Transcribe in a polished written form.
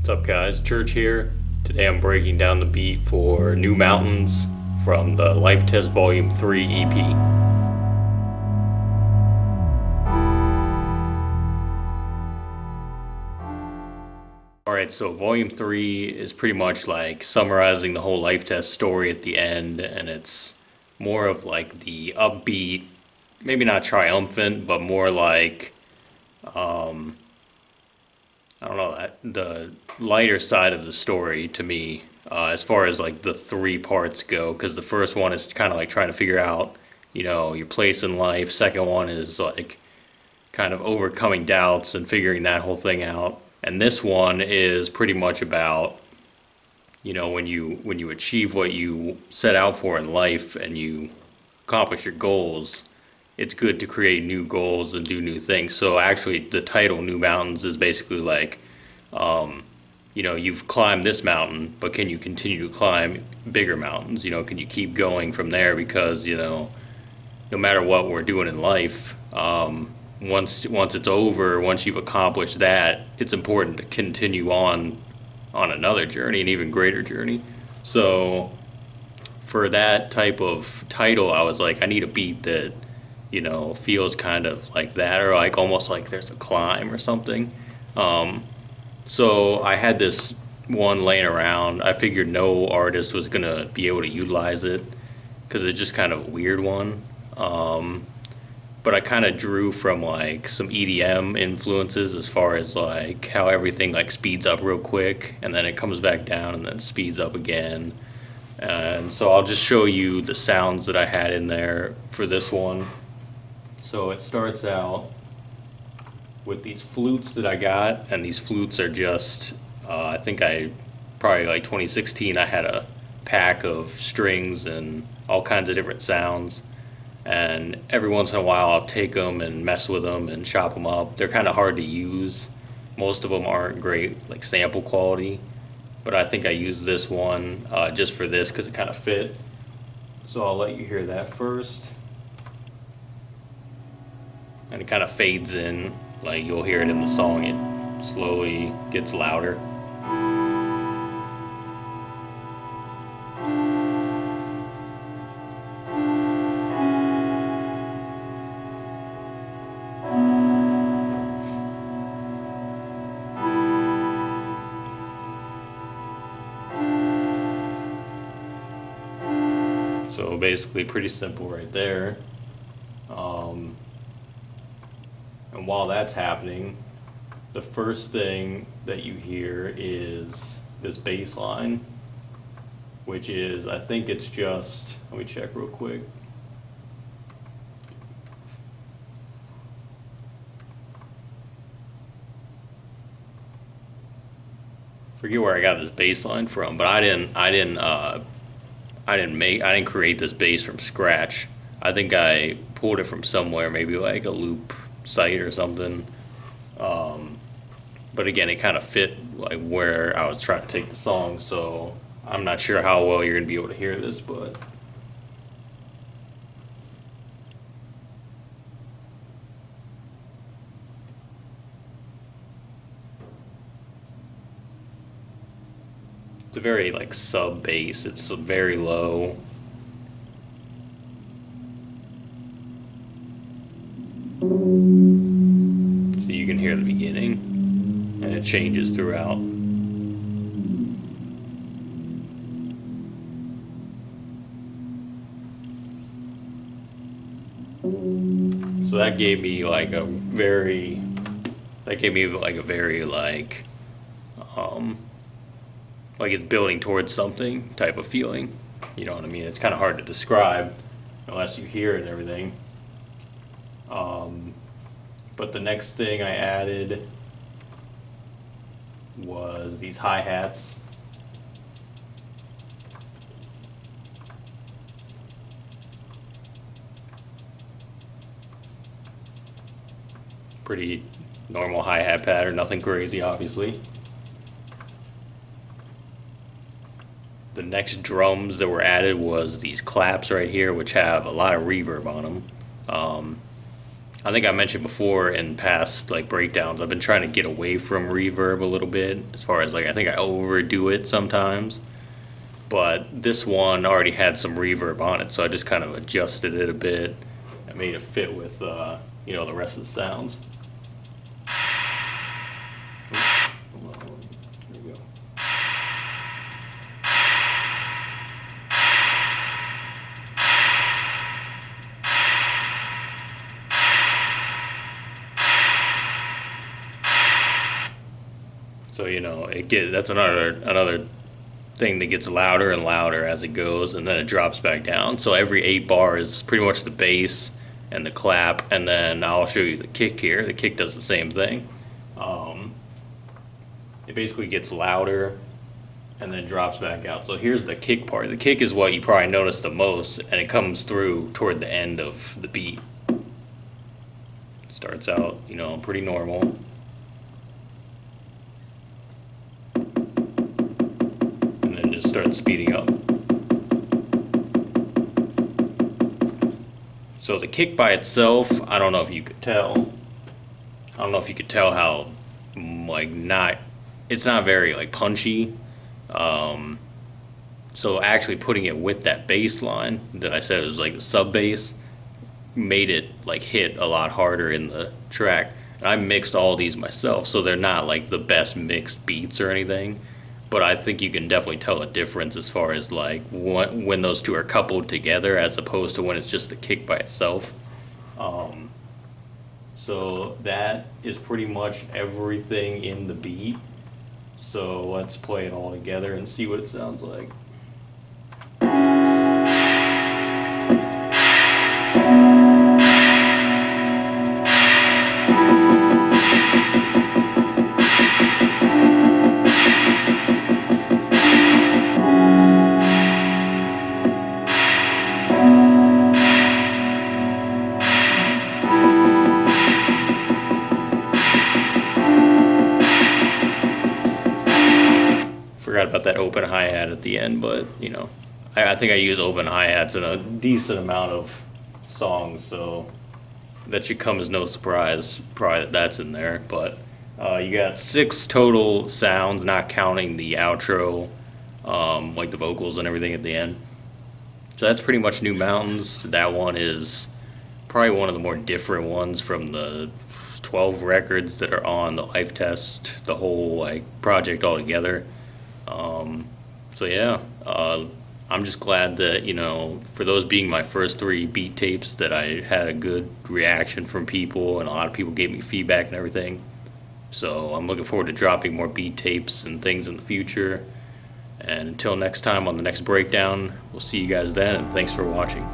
What's up, guys? Church here. Today I'm breaking down the beat for New Mountains from the Life Test Volume 3 EP. Alright, so Volume 3 is pretty much like summarizing the whole Life Test story at the end, and it's more of like the upbeat, maybe not triumphant, but more like I don't know, the lighter side of the story to me, as far as like the three parts go, because the first one is kind of like trying to figure out, your place in life. Second one is like kind of overcoming doubts and figuring that whole thing out. And this one is pretty much about, when you achieve what you set out for in life and you accomplish your goals, it's good to create new goals and do new things. So actually, the title "New Mountains" is basically like, you've climbed this mountain, but can you continue to climb bigger mountains? Can you keep going from there? Because no matter what we're doing in life, once it's over, once you've accomplished that, it's important to continue on another journey, an even greater journey. So for that type of title, I was like, I need a beat that feels kind of like that, or like almost like there's a climb or something. So I had this one laying around. I figured no artist was gonna be able to utilize it because it's just kind of a weird one. But I kind of drew from like some EDM influences as far as like how everything like speeds up real quick and then it comes back down and then speeds up again. And so I'll just show you the sounds that I had in there for this one. So it starts out with these flutes that I got, and these flutes are just, I think probably like 2016, I had a pack of strings and all kinds of different sounds. And every once in a while I'll take them and mess with them and chop them up. They're kind of hard to use. Most of them aren't great, like sample quality. But I think I used this one just for this because it kind of fit. So I'll let you hear that first. And it kind of fades in, like you'll hear it in the song. It slowly gets louder. So basically pretty simple right there. And while that's happening, the first thing that you hear is this bass line, which is, I think it's just, let me check real quick. Forget where I got this bass line from, but I didn't create this bass from scratch. I think I pulled it from somewhere, maybe like a loop site or something. But again, it kind of fit like where I was trying to take the song, so I'm not sure how well you're gonna be able to hear this, but it's a very like sub bass. It's very low. So you can hear the beginning, and it changes throughout. So that gave me like a very, like it's building towards something type of feeling. You know what I mean? It's kind of hard to describe unless you hear it and everything. But the next thing I added was these hi-hats. Pretty normal hi-hat pattern, nothing crazy, obviously. The next drums that were added was these claps right here, which have a lot of reverb on them. I think I mentioned before in past like breakdowns, I've been trying to get away from reverb a little bit as far as like I think I overdo it sometimes. But this one already had some reverb on it, so I just kind of adjusted it a bit. I made it fit with the rest of the sounds. Hold on, here we go. So that's another thing that gets louder and louder as it goes, and then it drops back down. So every 8 bar is pretty much the bass and the clap, and then I'll show you the kick here. The kick does the same thing. It basically gets louder and then drops back out. So here's the kick part. The kick is what you probably notice the most, and it comes through toward the end of the beat. It starts out, pretty normal. Start speeding up. So the kick by itself, I don't know if you could tell. I don't know if you could tell how it's not very like punchy. So actually putting it with that bass line that I said was like the sub bass made it like hit a lot harder in the track. And I mixed all these myself, so they're not like the best mixed beats or anything. But I think you can definitely tell a difference as far as like when those two are coupled together as opposed to when it's just the kick by itself. So that is pretty much everything in the beat. So let's play it all together and see what it sounds like. Forgot about that open hi-hat at the end, but I think I use open hi-hats in a decent amount of songs, so that should come as no surprise probably that that's in there. But you got 6 total sounds, not counting the outro, like the vocals and everything at the end. So that's pretty much New Mountains. That one is probably one of the more different ones from the 12 records that are on the Life Test, the whole like project altogether. So yeah, I'm just glad that, for those being my first 3 beat tapes, that I had a good reaction from people, and a lot of people gave me feedback and everything. So I'm looking forward to dropping more beat tapes and things in the future. And until next time on the next breakdown, we'll see you guys then, and thanks for watching.